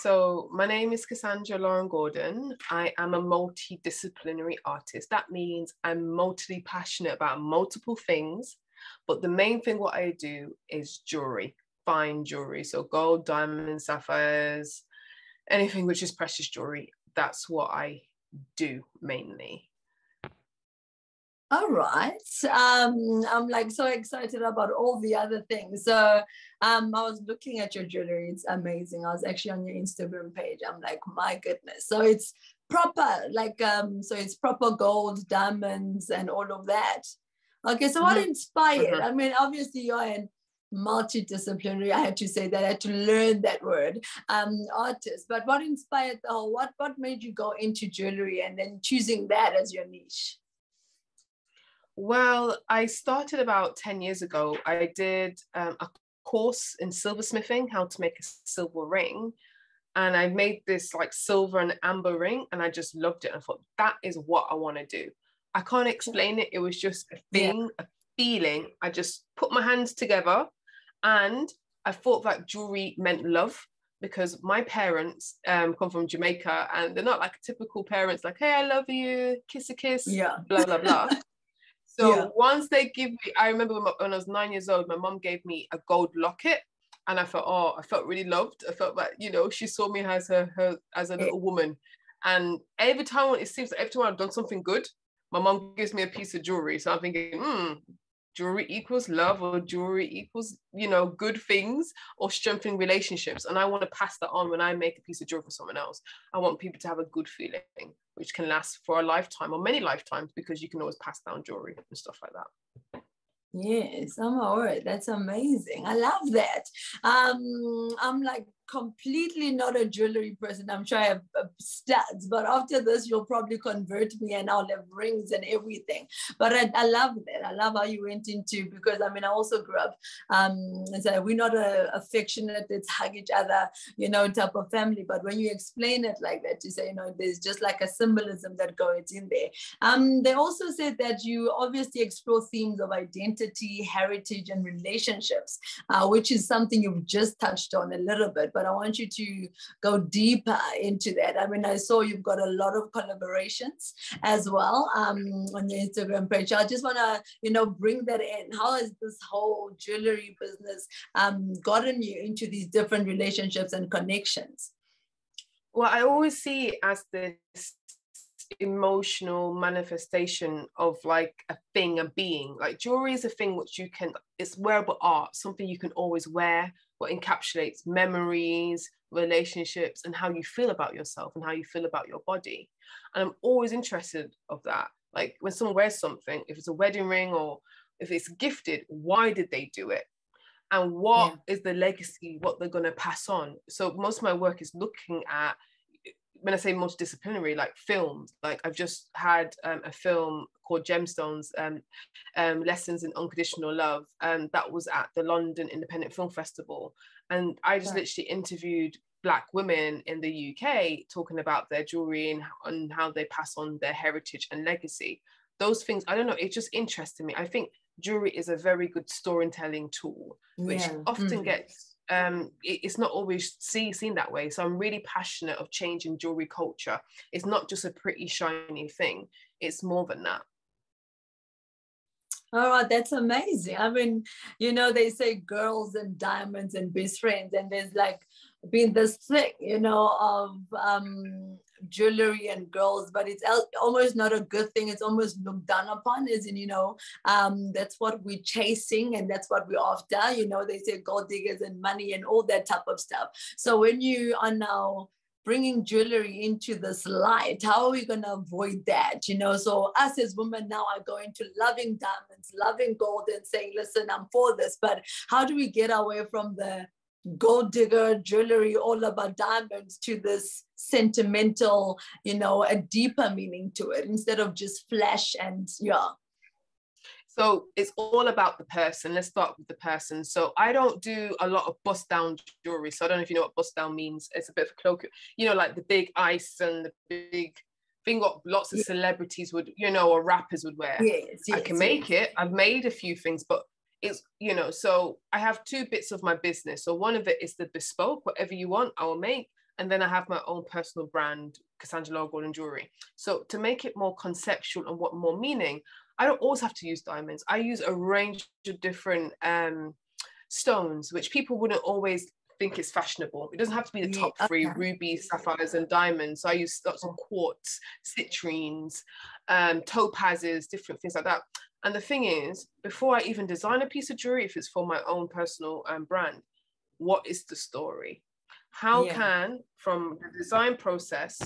So my name is Kassandra Lauren Gordon. I am a multidisciplinary artist. That means I'm multiply passionate about multiple things, but the main thing what I do is jewelry, fine jewelry. So gold, diamonds, sapphires, anything which is precious jewelry. That's what I do mainly. All right. I'm like so excited about all the other things. So I was looking at your jewelry. It's amazing. I was actually on your Instagram page. I'm like, my goodness. So it's proper, like so it's proper gold, diamonds, and all of that. Okay, so what inspired? I mean, obviously you're in multidisciplinary. I had to say that. I had to learn that word, artist. But what inspired the whole? What made you go into jewelry and then choosing that as your niche? Well, I started about 10 years ago. I did a course in silversmithing, how to make a silver ring. And I made this like silver and amber ring, and I just loved it. I thought, that is what I want to do. I can't explain it. It was just a thing, a feeling. I just put my hands together, and I thought that jewelry meant love, because my parents come from Jamaica, and they're not like typical parents, like, hey, I love you, kiss a kiss, blah, blah, blah. So once they give me, I remember when I was 9 years old, my mom gave me a gold locket, and I thought, oh, I felt really loved. I felt that, you know, she saw me as as a little woman. And every time, it seems like every time I've done something good, my mom gives me a piece of jewelry. So I'm thinking, jewelry equals love, or jewelry equals, you know, good things or strengthening relationships. And I want to pass that on when I make a piece of jewelry for someone else. I want people to have a good feeling, which can last for a lifetime or many lifetimes, because you can always pass down jewelry and stuff like that. Yes, I'm all right. That's amazing. I love that. I'm like completely not a jewelry person. I'm sure I have studs, but after this, you'll probably convert me and I'll have rings and everything. But I love that. I love how you went into, because I mean, I also grew up, so we're not a affectionate, let's hug each other, you know, type of family. But when you explain it like that, you say, you know, there's just like a symbolism that goes in there. They also said that you obviously explore themes of identity, heritage, and relationships, which is something you've just touched on a little bit. But I want you to go deeper into that. I mean, I saw you've got a lot of collaborations as well on your Instagram page. I just want to, you know, bring that in. How has this whole jewelry business gotten you into these different relationships and connections? Well, I always see it as this emotional manifestation of like a thing, a being. Like jewelry is a thing which you can, it's wearable art, something you can always wear, what encapsulates memories, relationships, and how you feel about yourself and how you feel about your body. And I'm always interested of that. Like when someone wears something, if it's a wedding ring or if it's gifted, why did they do it? And what is the legacy, what they're going to pass on? So most of my work is looking at, when I say multidisciplinary, like films, like I've just had a film called Gemstones, Lessons in Unconditional Love, and that was at the London Independent Film Festival. And I just literally interviewed Black women in the UK talking about their jewelry and how they pass on their heritage and legacy. Those things, I don't know, it just interested me. I think jewelry is a very good storytelling tool, which often gets it's not always seen that way. So I'm really passionate of changing jewelry culture. It's not just a pretty shiny thing, it's more than that. All right, that's amazing. I mean, you know, they say girls and diamonds and best friends, and there's like been this thing, you know, of jewelry and girls, but it's almost not a good thing. It's almost looked down upon, as in, you know, that's what we're chasing and that's what we're after. You know, they say gold diggers and money and all that type of stuff. So when you are now bringing jewelry into this light, how are we going to avoid that? You know, so us as women now are going to loving diamonds, loving gold, and saying, listen, I'm for this. But how do we get away from the gold digger jewelry, all about diamonds, to this sentimental, you know, a deeper meaning to it instead of just flash and So it's all about the person. Let's start with the person. So I don't do a lot of bust down jewelry. So I don't know if you know what bust down means. It's a bit of a cloak, you know, like the big ice and the big thing what lots of celebrities would, you know, or rappers would wear. I can make it. I've made a few things, but it's, you know, so I have two bits of my business. So one of it is the bespoke, whatever you want, I will make. And then I have my own personal brand, Kassandra Lauren Jewellery. So to make it more conceptual and what more meaning, I don't always have to use diamonds. I use a range of different stones, which people wouldn't always think is fashionable. It doesn't have to be the top three, rubies, sapphires, and diamonds. So I use lots of quartz, citrines, topazes, different things like that. And the thing is, before I even design a piece of jewelry, if it's for my own personal brand, what is the story? How can, from the design process,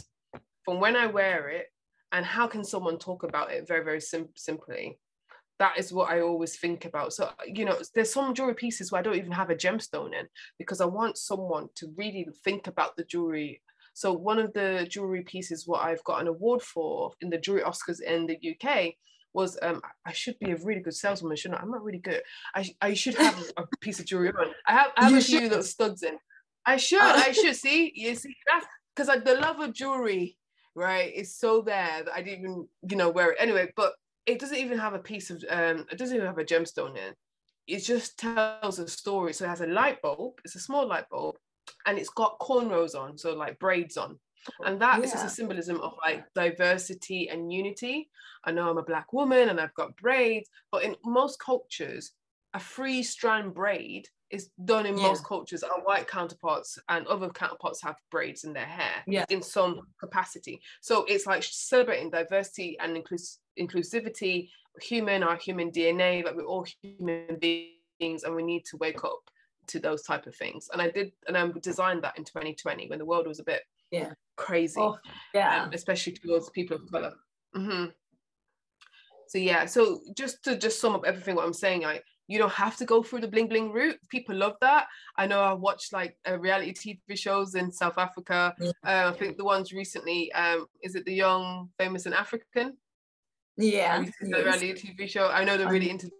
from when I wear it, and how can someone talk about it very, very simply? That is what I always think about. So, you know, there's some jewelry pieces where I don't even have a gemstone in, because I want someone to really think about the jewelry. So one of the jewelry pieces what I've got an award for in the Jewelry Oscars in the UK was, I should be a really good saleswoman, shouldn't I? I'm not really good. I should have a piece of jewelry on. I have a few little studs in. I should see, you see, that's because like the love of jewelry, right, is so there that I didn't even, you know, wear it anyway. But it doesn't even have a piece of, it doesn't even have a gemstone in. It just tells a story. So it has a light bulb, it's a small light bulb, and it's got cornrows on, so like braids on. And that is just a symbolism of like diversity and unity. I know I'm a Black woman and I've got braids, but in most cultures, a 3-strand braid is done in most cultures. Our white counterparts and other counterparts have braids in their hair in some capacity. So it's like celebrating diversity and inclusivity, our human DNA, like we're all human beings and we need to wake up to those type of things. And I designed that in 2020 when the world was a bit crazy, especially towards people of color. So just to sum up everything what I'm saying, you don't have to go through the bling bling route. People love that. I know I watched like reality TV shows in South Africa. I think the ones recently, is it The Young, Famous and African? The reality TV show. I know they're really into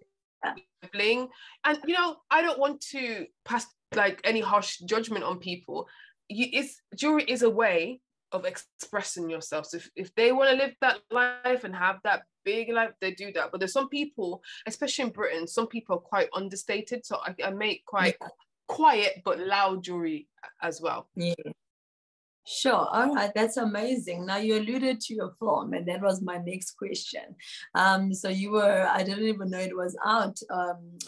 bling. And you know, I don't want to pass like any harsh judgment on people. Jewelry is a way of expressing yourself. So if they want to live that life and have that big life, they do that. But there's some people, especially in Britain, some people are quite understated. So I make quite quiet but loud jewelry as well. Sure. All right. That's amazing. Now you alluded to your film, and that was my next question. So I didn't even know it was out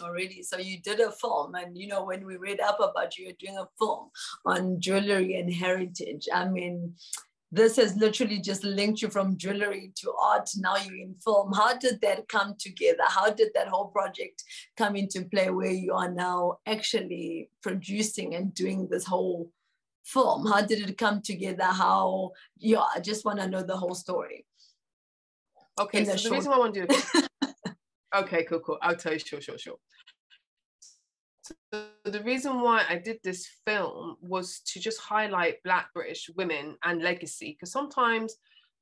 already. So you did a film, and you know, when we read up about you, you're doing a film on jewelry and heritage. I mean, this has literally just linked you from jewelry to art. Now you're in film. How did that come together? How did that whole project come into play where you are now actually producing and doing this whole film? How did it come together? I just want to know the whole story. Okay, so the reason why I want to do it. Okay, cool. I'll tell you, sure. So the reason why I did this film was to just highlight Black British women and legacy, because sometimes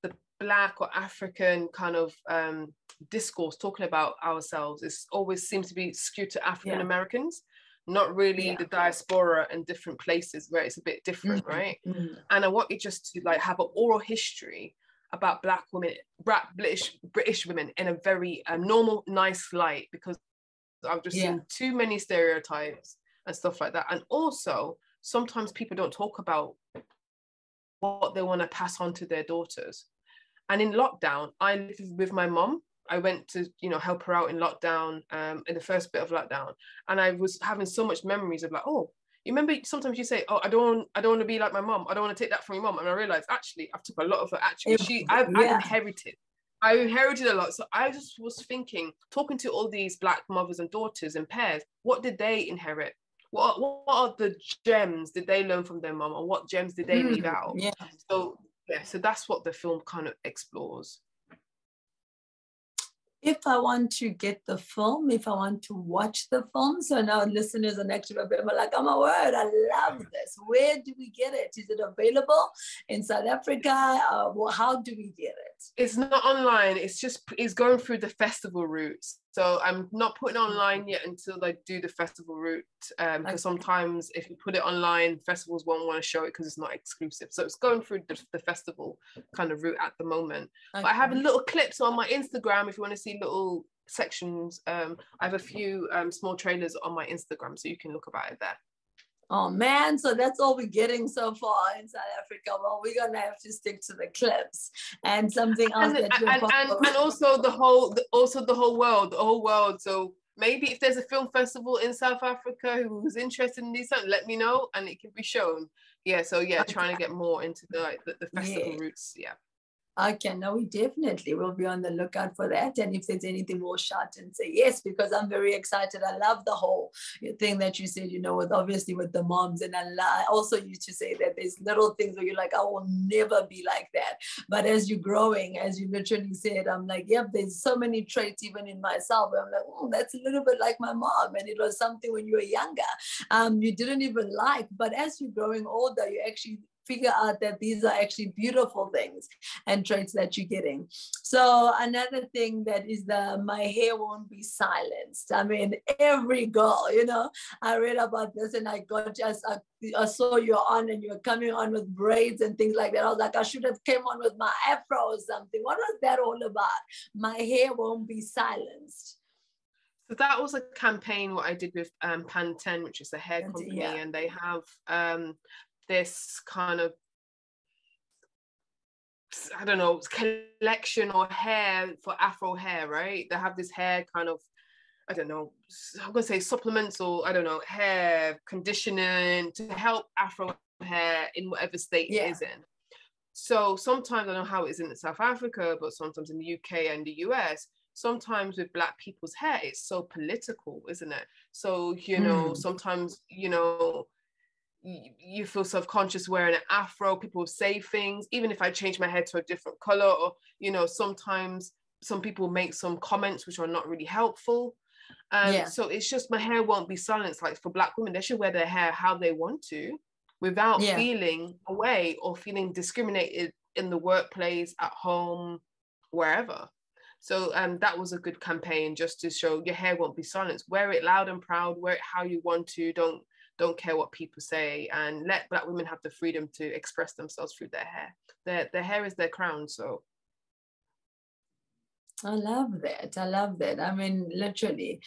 the Black or African kind of discourse talking about ourselves always seems to be skewed to African Americans, not really the diaspora and different places where it's a bit different, right? And I want you just to like have an oral history about Black women, British women in a very normal, nice light, because I've just seen too many stereotypes and stuff like that. And also, sometimes people don't talk about what they want to pass on to their daughters. And in lockdown, I lived with my mom. I went to, you know, help her out in lockdown, in the first bit of lockdown. And I was having so much memories of like, oh, you remember sometimes you say, oh, I don't want to be like my mom. I don't want to take that from your mom. And I realized actually I've took a lot of her I inherited a lot. So I just was thinking, talking to all these Black mothers and daughters in pairs, what did they inherit? What are the gems did they learn from their mom, and what gems did they leave out? So that's what the film kind of explores. If I want to get the film, if I want to watch the film, so now listeners are next to me, like, oh my word, I love this. Where do we get it? Is it available in South Africa? How do we get it? It's not online. It's going through the festival route. So I'm not putting it online yet until I do the festival route. Because sometimes if you put it online, festivals won't want to show it because it's not exclusive. So it's going through the festival kind of route at the moment. But I have little clips on my Instagram if you want to see little sections. I have a few small trailers on my Instagram, so you can look about it there. Oh man, so that's all we're getting so far in South Africa. Well, we're gonna have to stick to the clips and something else that you're and also the whole world. So maybe if there's a film festival in South Africa who's interested in these, let me know and it can be shown. Yeah, so yeah, okay. trying to get more into the festival Yeah. roots. Yeah. Okay, no, we definitely will be on the lookout for that. And if there's anything, we'll shout and say yes, because I'm very excited. I love the whole thing that you said, with obviously with the moms. And I also used to say that there's little things where you're like, I will never be like that. But as you're growing, as you literally said, I'm like, yep, there's so many traits even in myself. I'm like, oh, that's a little bit like my mom. And it was something when you were younger, you didn't even like. But as you're growing older, you actually figure out that these are actually beautiful things and traits that you're getting. So another thing that is my hair won't be silenced. I mean, every girl, I read about this and I saw you on and you were coming on with braids and things like that. I was like, I should have came on with my afro or something. What was that all about? My hair won't be silenced. So that was a campaign what I did with Pantene, which is a hair company, yeah. And they have this kind of, I don't know, collection or hair for Afro hair, right? They have this hair kind of, I don't know, I'm gonna say supplements or I don't know, hair conditioning to help Afro hair in whatever state it is in. So sometimes, I don't know how it is in South Africa, but sometimes in the UK and the US, sometimes with Black people's hair, it's so political, isn't it? So, sometimes, you feel self-conscious wearing an afro, people say things, even if I change my hair to a different color, or sometimes some people make some comments which are not really helpful, so it's just my hair won't be silenced. Like for Black women, they should wear their hair how they want to without feeling away or feeling discriminated in the workplace, at home, wherever. So that was a good campaign, just to show your hair won't be silenced. Wear it loud and proud, wear it how you want to, don't care what people say, and let Black women have the freedom to express themselves through their hair. Their hair is their crown. So I love that. I love that. I mean, literally,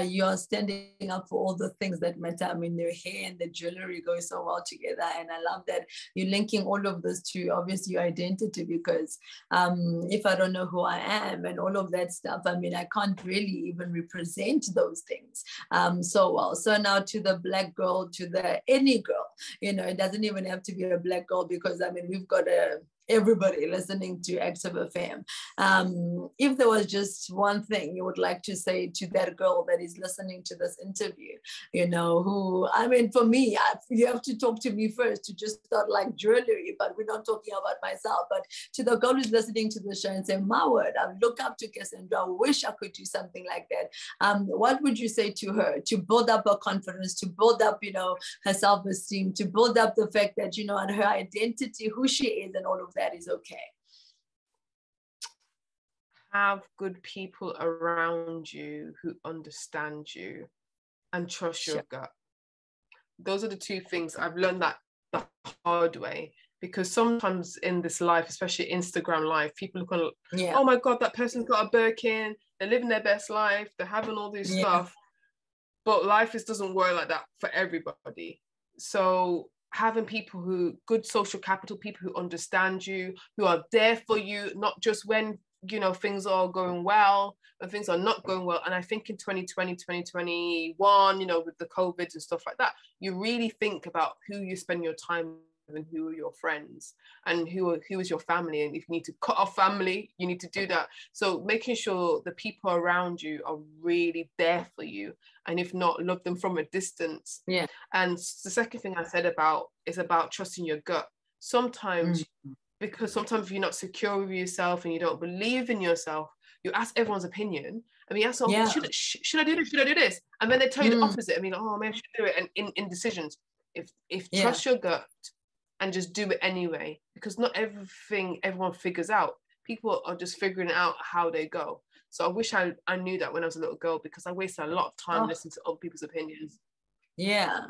you're standing up for all the things that matter. I mean, your hair and the jewelry go so well together. And I love that you're linking all of this to obviously your identity, because if I don't know who I am and all of that stuff, I mean, I can't really even represent those things so well. So now to the Black girl, to any girl, it doesn't even have to be a Black girl, because I mean, we've got everybody listening to Active FM. If there was just one thing you would like to say to that girl that is listening to this interview, who, I mean, for me, you have to talk to me first to just start like jewelry, but we're not talking about myself. But to the girl who's listening to the show and say, my word, I look up to Kassandra, I wish I could do something like that. What would you say to her to build up her confidence, to build up, her self-esteem, to build up the fact that, and her identity, who she is, and all of that is okay? Have good people around you who understand you and trust your gut. Those are the two things. I've learned that the hard way, because sometimes in this life, especially Instagram life, people look on, oh my God, that person's got a Birkin, they're living their best life, they're having all this stuff. But life doesn't work like that for everybody. So having good social capital, people who understand you, who are there for you, not just when, things are going well, when things are not going well. And I think in 2020, 2021, with the COVID and stuff like that, you really think about who you spend your time with and who are your friends and who is your family. And if you need to cut off family, you need to do that. So making sure the people around you are really there for you. And if not, love them from a distance. Yeah. And the second thing I said is about trusting your gut. Sometimes, because sometimes if you're not secure with yourself and you don't believe in yourself, you ask everyone's opinion. I mean, should I do this? Should I do this? And then they tell you the opposite. I mean, oh, maybe I should do it. And in decisions, if trust your gut and just do it anyway, because not everything everyone figures out. People are just figuring out how they go. So I wish I knew that when I was a little girl, because I wasted a lot of time listening to other people's opinions. Yeah.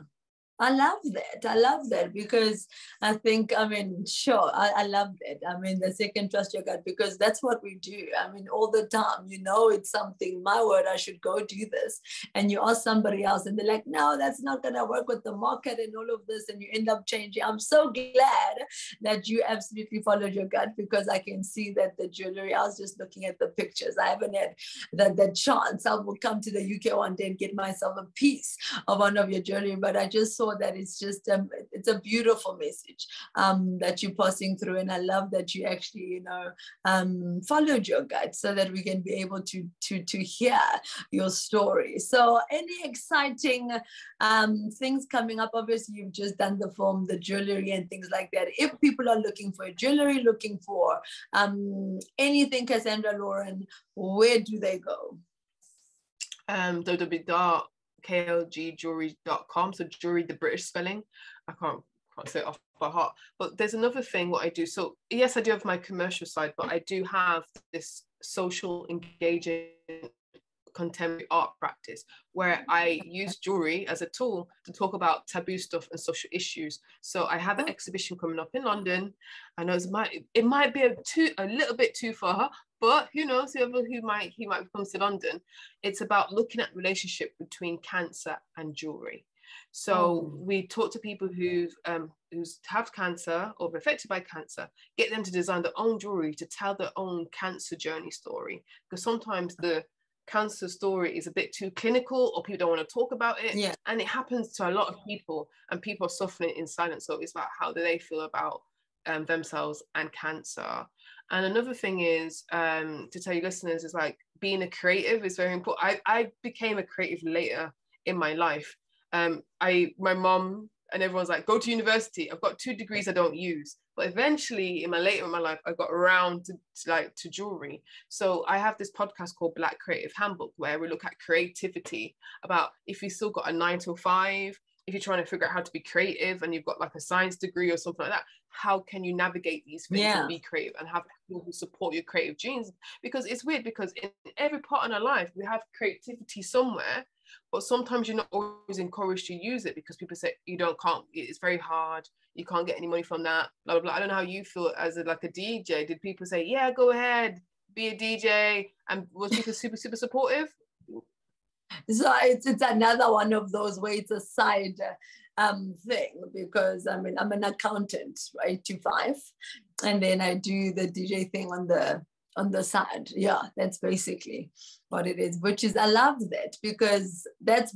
I love that. I love that because I think, I mean, sure, I love that. I mean, the second trust your gut, because that's what we do. I mean, all the time, you know, it's something, my word, I should go do this. And you ask somebody else and they're like, no, that's not going to work with the market and all of this. And you end up changing. I'm so glad that you absolutely followed your gut, because I can see that the jewelry, I was just looking at the pictures. I haven't had the chance. I will come to the UK one day and get myself a piece of one of your jewelry, but I just saw that it's just it's a beautiful message that you're passing through, and I love that you actually, you know, followed your gut so that we can be able to hear your story. So any exciting things coming up? Obviously you've just done the film, the jewelry and things like that. If people are looking for jewelry, looking for anything Kassandra Lauren, where do they go? www.klgjewelry.com. So jewelry, the British spelling. I can't say it off by heart. But there's another thing what I do. So yes, I do have my commercial side, but I do have this social engaging contemporary art practice where I use jewelry as a tool to talk about taboo stuff and social issues. So I have an exhibition coming up in London. I know it might be a little bit too far, but who knows, who might come to London. It's about looking at relationship between cancer and jewelry. So we talk to people who have cancer or are affected by cancer, get them to design their own jewelry to tell their own cancer journey story. Because sometimes the cancer story is a bit too clinical, or people don't want to talk about it. Yeah. And it happens to a lot of people, and people are suffering in silence. So it's about how do they feel about themselves and cancer. And another thing is to tell you listeners is like being a creative is very important. I became a creative later in my life. My mom and everyone's like, go to university. I've got 2 degrees I don't use. But eventually later in my life, I got around to jewelry. So I have this podcast called Black Creative Handbook, where we look at creativity, about if you still got a 9 to 5, if you're trying to figure out how to be creative and you've got like a science degree or something like that, how can you navigate these things and be creative and have people who support your creative genes? Because it's weird, because in every part in our life, we have creativity somewhere, but sometimes you're not always encouraged to use it because people say can't, it's very hard, you can't get any money from that, blah, blah, blah. I don't know how you feel as a DJ. Did people say, yeah, go ahead, be a DJ? And was people super, super supportive? So it's another one of those where it's a side thing, because I mean, I'm an accountant, right, to 5, and then I do the DJ thing on the side. Yeah, that's basically what it is, which is, I love that, because that's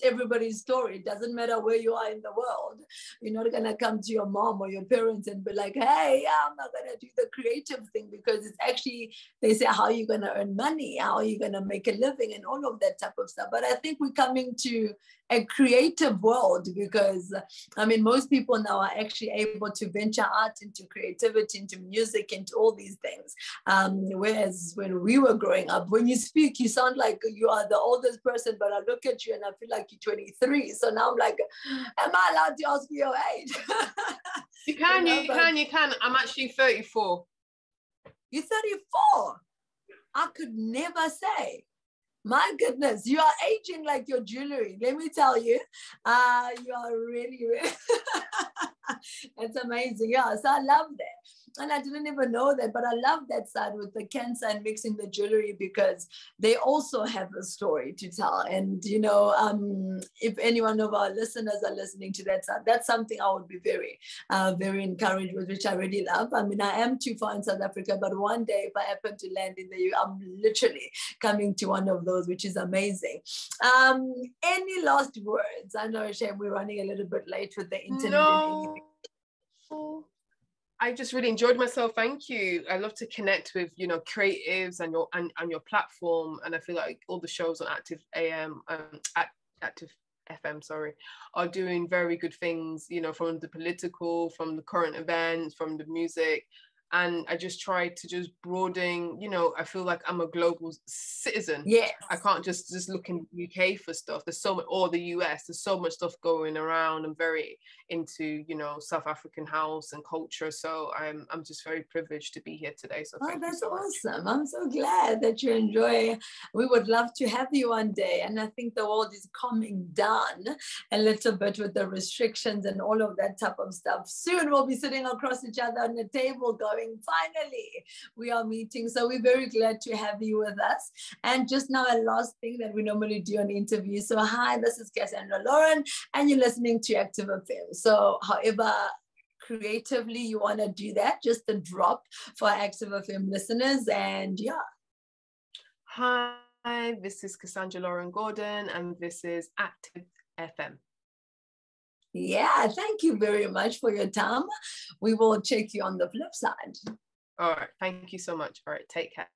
everybody's story. It doesn't matter where you are in the world. You're not going to come to your mom or your parents and be like, hey, I'm not going to do the creative thing, because it's actually, they say, how are you going to earn money? How are you going to make a living? And all of that type of stuff. But I think we're coming to a creative world, because I mean, most people now are actually able to venture out into creativity, into music, into all these things. Whereas when we were growing up, when you speak, you sound like you are the oldest person, but I look at you and I feel like you're 23. So now I'm like, am I allowed to ask you your age? You can. I'm actually 34. You're 34? I could never say. My goodness, you are aging like your jewelry. Let me tell you, you are really, really it's amazing. Yeah, so I love that. And I didn't even know that, but I love that side with the cancer and mixing the jewelry, because they also have a story to tell. And, you know, if any one of our listeners are listening to that side, that's something I would be very, very encouraged with, which I really love. I mean, I am too far in South Africa, but one day if I happen to land in the EU, I'm literally coming to one of those, which is amazing. Any last words? I know, Shem, we're running a little bit late with the internet and anything. I just really enjoyed myself. Thank you. I love to connect with, you know, creatives and your platform. And I feel like all the shows on Active FM, are doing very good things, you know, from the political, from the current events, from the music. And I just try to just broaden, I feel like I'm a global citizen. Yes. I can't just look in the UK for stuff. There's so much, or the US, there's so much stuff going around. I'm very into, South African house and culture. So I'm just very privileged to be here today. So thank you so awesome. much. I'm so glad that you enjoy. We would love to have you one day. And I think the world is calming down a little bit with the restrictions and all of that type of stuff. Soon we'll be sitting across each other on the table going, finally, we are meeting. So we're very glad to have you with us. And just now, a last thing that we normally do on interviews. So hi, this is Kassandra Lauren, and you're listening to Active FM. So however creatively you want to do that, just a drop for Active FM listeners. And yeah. Hi, this is Kassandra Lauren Gordon, and this is Active FM. Yeah, thank you very much for your time. We will check you on the flip side. All right, thank you so much. All right, take care.